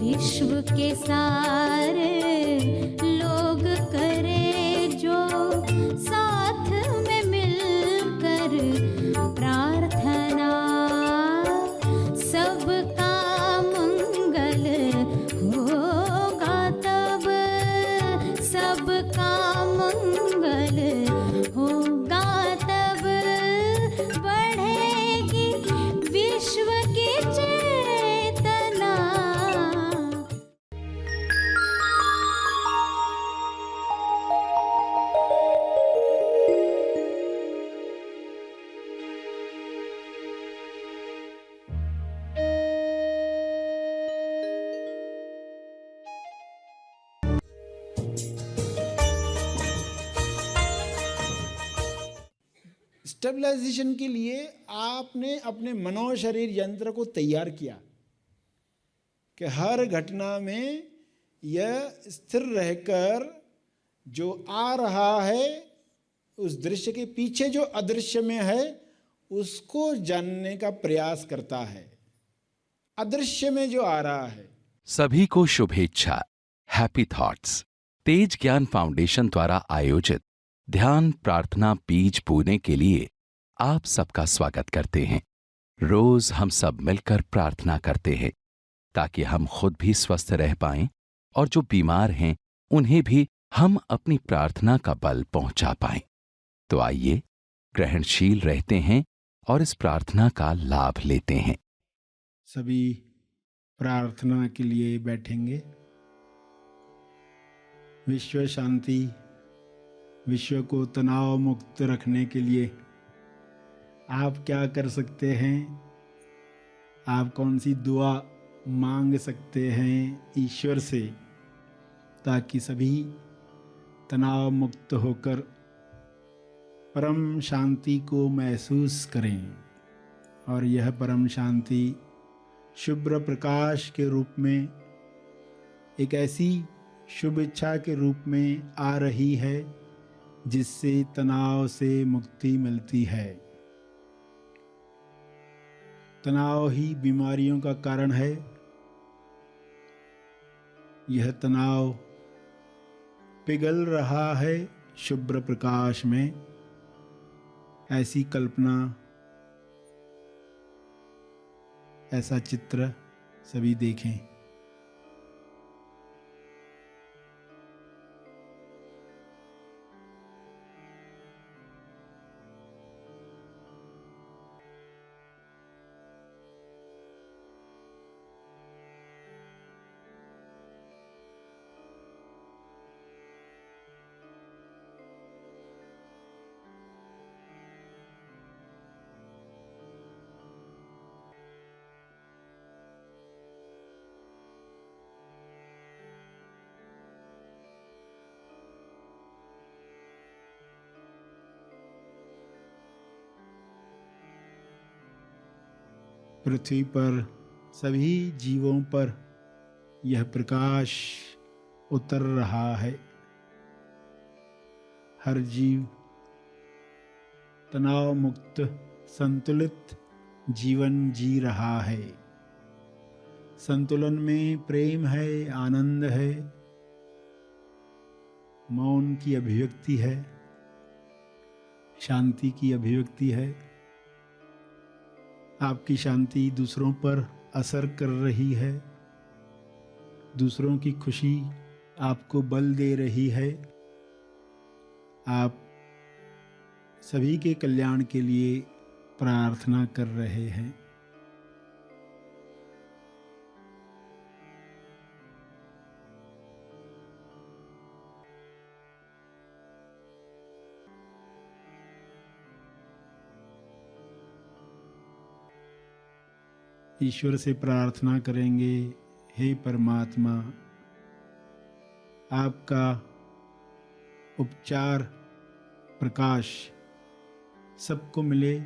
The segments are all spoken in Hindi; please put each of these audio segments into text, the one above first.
विश्व के सारे लोग करे जो साथ में मिलकर प्रार्थना, सबका मंगल होगा तब, सबका मंगल होगा तब, बढ़ेगी विश्व की चेतना। स्टेबलाइजेशन के लिए आपने अपने मनोशरीर यंत्र को तैयार किया कि हर घटना में यह स्थिर रहकर जो आ रहा है उस दृश्य के पीछे जो अदृश्य में है उसको जानने का प्रयास करता है। अदृश्य में जो आ रहा है। सभी को शुभेच्छा। हैप्पी थॉट्स तेज ज्ञान फाउंडेशन द्वारा आयोजित ध्यान प्रार्थना बीज बोने के लिए आप सबका स्वागत करते हैं। रोज हम सब मिलकर प्रार्थना करते हैं ताकि हम खुद भी स्वस्थ रह पाएं और जो बीमार हैं उन्हें भी हम अपनी प्रार्थना का बल पहुंचा पाएं। तो आइए ग्रहणशील रहते हैं और इस प्रार्थना का लाभ लेते हैं। सभी प्रार्थना के लिए बैठेंगे। विश्व शांति, विश्व को तनाव मुक्त रखने के लिए आप क्या कर सकते हैं? आप कौन सी दुआ मांग सकते हैं ईश्वर से ताकि सभी तनाव मुक्त होकर परम शांति को महसूस करें? और यह परम शांति शुभ्र प्रकाश के रूप में, एक ऐसी शुभ इच्छा के रूप में आ रही है जिससे तनाव से मुक्ति मिलती है। तनाव ही बीमारियों का कारण है। यह तनाव पिघल रहा है शुभ्र प्रकाश में। ऐसी कल्पना, ऐसा चित्र सभी देखें। पृथ्वी पर सभी जीवों पर यह प्रकाश उतर रहा है। हर जीव तनाव मुक्त संतुलित जीवन जी रहा है। संतुलन में प्रेम है, आनंद है, मौन की अभिव्यक्ति है, शांति की अभिव्यक्ति है। आपकी शांति दूसरों पर असर कर रही है। दूसरों की खुशी आपको बल दे रही है। आप सभी के कल्याण के लिए प्रार्थना कर रहे हैं। ईश्वर से प्रार्थना करेंगे, हे परमात्मा, आपका उपचार प्रकाश सबको मिले।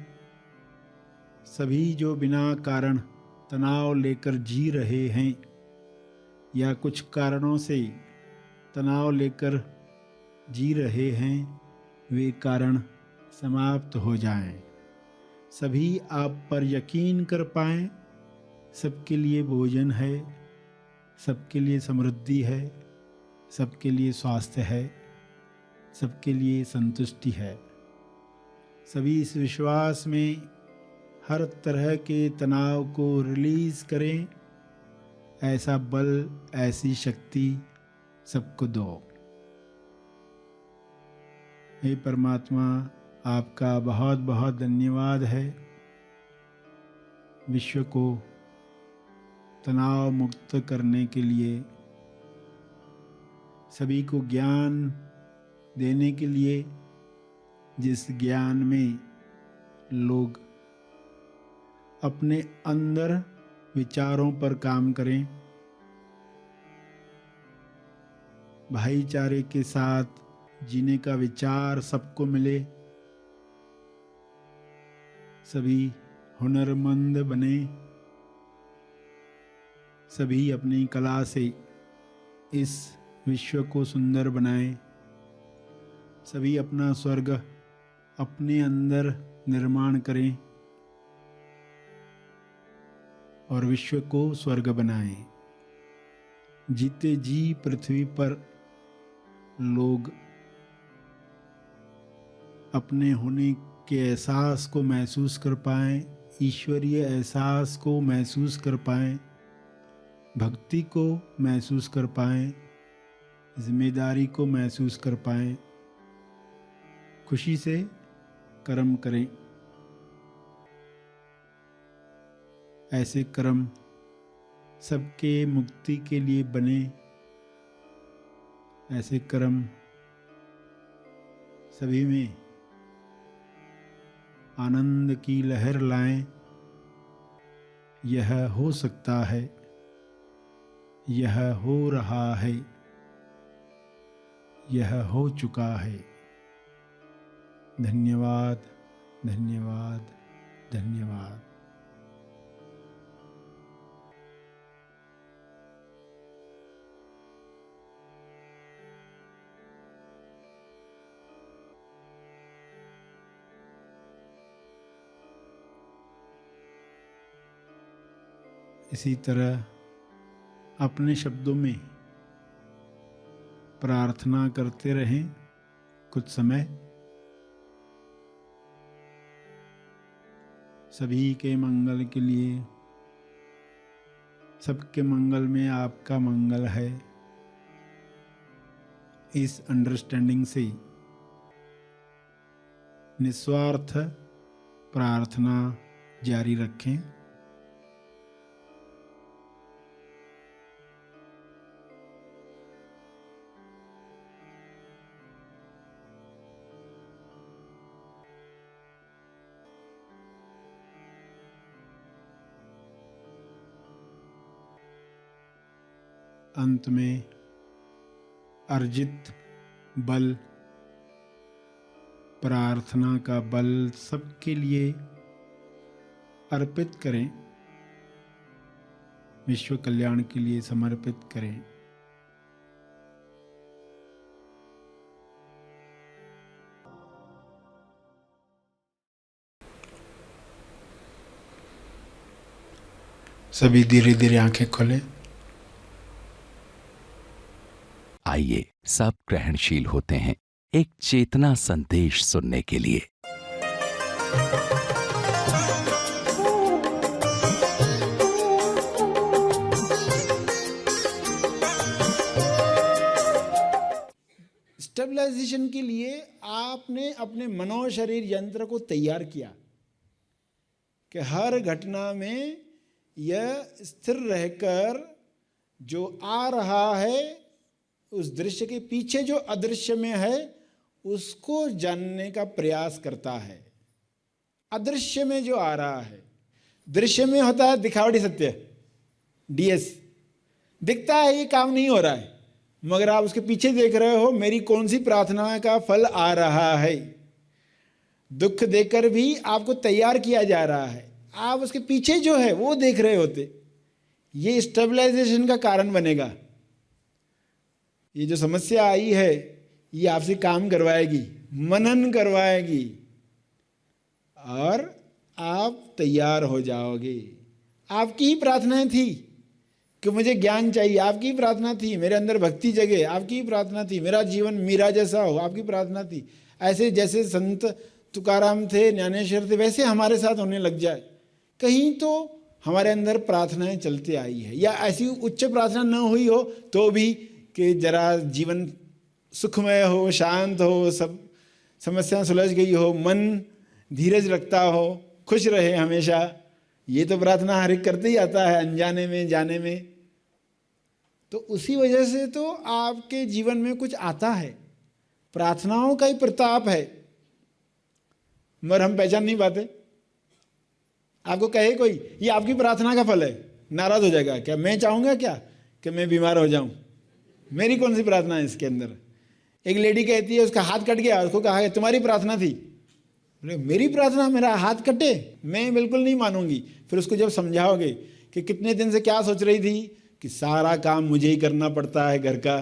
सभी जो बिना कारण तनाव लेकर जी रहे हैं या कुछ कारणों से तनाव लेकर जी रहे हैं, वे कारण समाप्त हो जाएं। सभी आप पर यकीन कर पाएं। सबके लिए भोजन है, सबके लिए समृद्धि है, सबके लिए स्वास्थ्य है, सबके लिए संतुष्टि है। सभी इस विश्वास में हर तरह के तनाव को रिलीज करें। ऐसा बल, ऐसी शक्ति सबको दो। हे परमात्मा, आपका बहुत बहुत धन्यवाद है। विश्व को तनाव मुक्त करने के लिए, सभी को ज्ञान देने के लिए, जिस ज्ञान में लोग अपने अंदर विचारों पर काम करें, भाईचारे के साथ जीने का विचार सबको मिले, सभी हुनरमंद बने, सभी अपनी कला से इस विश्व को सुंदर बनाएं, सभी अपना स्वर्ग अपने अंदर निर्माण करें और विश्व को स्वर्ग बनाएं। जीते जी पृथ्वी पर लोग अपने होने के एहसास को महसूस कर पाएं, ईश्वरीय एहसास को महसूस कर पाएं, भक्ति को महसूस कर पाएं, जिम्मेदारी को महसूस कर पाएं, खुशी से कर्म करें। ऐसे कर्म सबके मुक्ति के लिए बने, ऐसे कर्म सभी में आनंद की लहर लाएं। यह हो सकता है, यह हो रहा है, यह हो चुका है। धन्यवाद, धन्यवाद, धन्यवाद। इसी तरह अपने शब्दों में प्रार्थना करते रहें कुछ समय। सभी के मंगल के लिए, सबके मंगल में आपका मंगल है, इस अंडरस्टैंडिंग से निस्वार्थ प्रार्थना जारी रखें। अंत में अर्जित बल, प्रार्थना का बल सबके लिए अर्पित करें, विश्व कल्याण के लिए समर्पित करें। सभी धीरे धीरे आंखें खोलें। आइए सब ग्रहणशील होते हैं एक चेतना संदेश सुनने के लिए। स्टेबलाइजेशन के लिए आपने अपने मनोशरीर यंत्र को तैयार किया कि हर घटना में यह स्थिर रहकर जो आ रहा है, उस दृश्य के पीछे जो अदृश्य में है उसको जानने का प्रयास करता है। अदृश्य में जो आ रहा है, दृश्य में होता है दिखावटी सत्य, डीएस दिखता है ये काम नहीं हो रहा है, मगर आप उसके पीछे देख रहे हो मेरी कौन सी प्रार्थना का फल आ रहा है। दुख देकर भी आपको तैयार किया जा रहा है, आप उसके पीछे जो है वो देख रहे होते। ये स्टेबलाइजेशन का कारण बनेगा। ये जो समस्या आई है ये आपसे काम करवाएगी, मनन करवाएगी और आप तैयार हो जाओगे। आपकी ही प्रार्थनाएं थी, कि मुझे ज्ञान चाहिए, आपकी ही प्रार्थना थी। मेरे अंदर भक्ति जगे, आपकी ही प्रार्थना थी। मेरा जीवन मीरा जैसा हो, आपकी प्रार्थना थी। ऐसे जैसे संत तुकाराम थे, ज्ञानेश्वर थे, वैसे हमारे साथ होने लग जाए। कहीं तो हमारे अंदर प्रार्थनाएं चलती आई है, या ऐसी उच्च प्रार्थना न हुई हो तो भी कि जरा जीवन सुखमय हो, शांत हो, सब समस्याएं सुलझ गई हो, मन धीरज रखता हो, खुश रहे हमेशा। ये तो प्रार्थना हर एक करते ही आता है, अनजाने में जाने में। तो उसी वजह से तो आपके जीवन में कुछ आता है, प्रार्थनाओं का ही प्रताप है, मगर हम पहचान नहीं पाते। आपको कहे कोई ये आपकी प्रार्थना का फल है, नाराज हो जाएगा। क्या मैं चाहूँगा क्या कि मैं बीमार हो जाऊं? मेरी कौन सी प्रार्थना है इसके अंदर? एक लेडी कहती है उसका हाथ कट गया, उसको कहा तुम्हारी प्रार्थना थी। मेरी प्रार्थना, मेरा हाथ कटे? मैं बिल्कुल नहीं मानूंगी। फिर उसको जब समझाओगे कि कितने दिन से क्या सोच रही थी कि सारा काम मुझे ही करना पड़ता है, घर का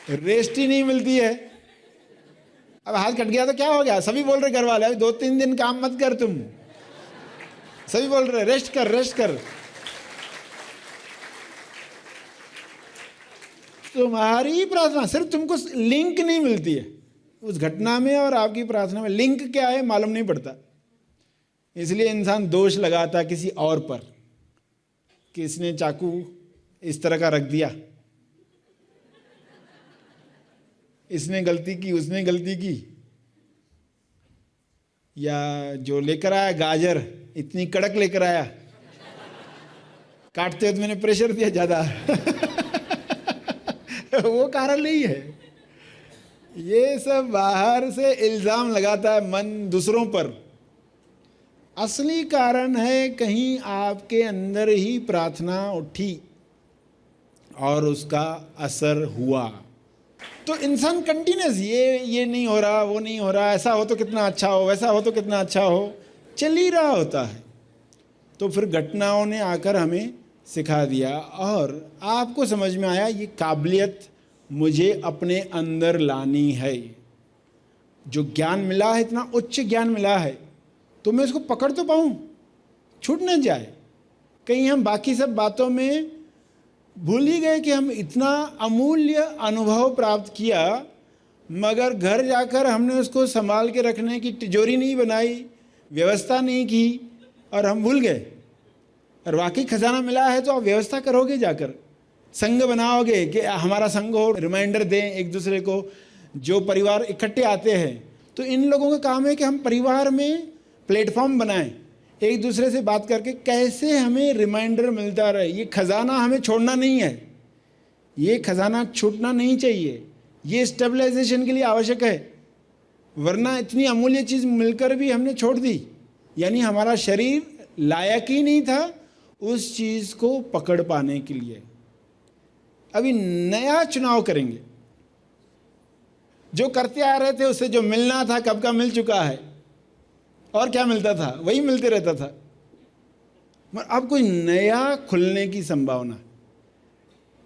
रेस्ट ही नहीं मिलती है। अब हाथ कट गया तो क्या हो गया? सभी बोल रहे घर वाले अभी 2-3 दिन काम मत कर, तुम सभी बोल रहे रेस्ट कर, रेस्ट कर। तुम्हारी प्रार्थना, सिर्फ तुमको लिंक नहीं मिलती है उस घटना में और आपकी प्रार्थना में। लिंक क्या है मालूम नहीं पड़ता, इसलिए इंसान दोष लगाता किसी और पर कि इसने चाकू इस तरह का रख दिया, इसने गलती की, उसने गलती की। या जो लेकर आया गाजर इतनी कड़क लेकर आया, काटते हुए मैंने प्रेशर दिया ज्यादा वो कारण नहीं है। ये सब बाहर से इल्जाम लगाता है मन दूसरों पर। असली कारण है कहीं आपके अंदर ही प्रार्थना उठी और उसका असर हुआ। तो इंसान कंटिन्यूस ये नहीं हो रहा, वो नहीं हो रहा, ऐसा हो तो कितना अच्छा हो, वैसा हो तो कितना अच्छा हो, चल ही रहा होता है। तो फिर घटनाओं ने आकर हमें सिखा दिया और आपको समझ में आया ये काबिलियत मुझे अपने अंदर लानी है। जो ज्ञान मिला है, इतना उच्च ज्ञान मिला है, तो मैं इसको पकड़ तो पाऊँ, छूट न जाए। कहीं हम बाकी सब बातों में भूल ही गए कि हम इतना अमूल्य अनुभव प्राप्त किया, मगर घर जाकर हमने उसको संभाल के रखने की तिजोरी नहीं बनाई, व्यवस्था नहीं की और हम भूल गए। और वाकई खजाना मिला है तो आप व्यवस्था करोगे, जाकर संघ बनाओगे कि हमारा संघ हो, रिमाइंडर दें एक दूसरे को। जो परिवार इकट्ठे आते हैं तो इन लोगों का काम है कि हम परिवार में प्लेटफॉर्म बनाएं, एक दूसरे से बात करके कैसे हमें रिमाइंडर मिलता रहे। ये खजाना हमें छोड़ना नहीं है, ये खजाना छूटना नहीं चाहिए, ये स्टेबलाइजेशन के लिए आवश्यक है। वरना इतनी अमूल्य चीज़ मिलकर भी हमने छोड़ दी, यानी हमारा शरीर लायक ही नहीं था उस चीज़ को पकड़ पाने के लिए। अभी नया चुनाव करेंगे। जो करते आ रहे थे उससे जो मिलना था कब का मिल चुका है, और क्या मिलता था वही मिलते रहता था। मगर अब कोई नया खुलने की संभावना,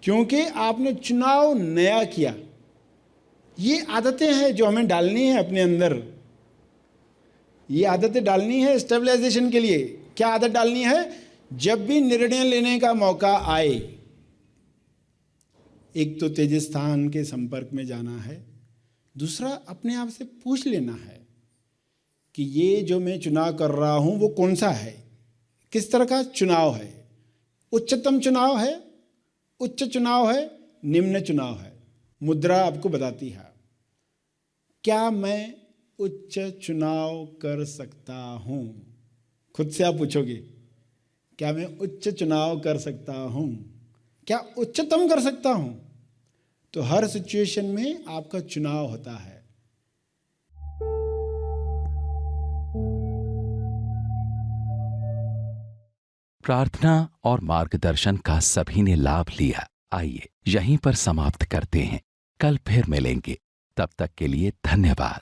क्योंकि आपने चुनाव नया किया। ये आदतें हैं जो हमें डालनी है अपने अंदर, ये आदतें डालनी है स्टेबलाइजेशन के लिए। क्या आदत डालनी है? जब भी निर्णय लेने का मौका आए, एक तो तेज स्थान के संपर्क में जाना है, दूसरा अपने आप से पूछ लेना है कि ये जो मैं चुनाव कर रहा हूं वो कौन सा है, किस तरह का चुनाव है। उच्चतम चुनाव है, उच्च चुनाव है, निम्न चुनाव है। मुद्रा आपको बताती है। क्या मैं उच्च चुनाव कर सकता हूं? खुद से आप पूछोगे, क्या मैं उच्च चुनाव कर सकता हूं? क्या उच्चतम कर सकता हूं? तो हर सिचुएशन में आपका चुनाव होता है। प्रार्थना और मार्गदर्शन का सभी ने लाभ लिया। आइए यहीं पर समाप्त करते हैं, कल फिर मिलेंगे। तब तक के लिए धन्यवाद।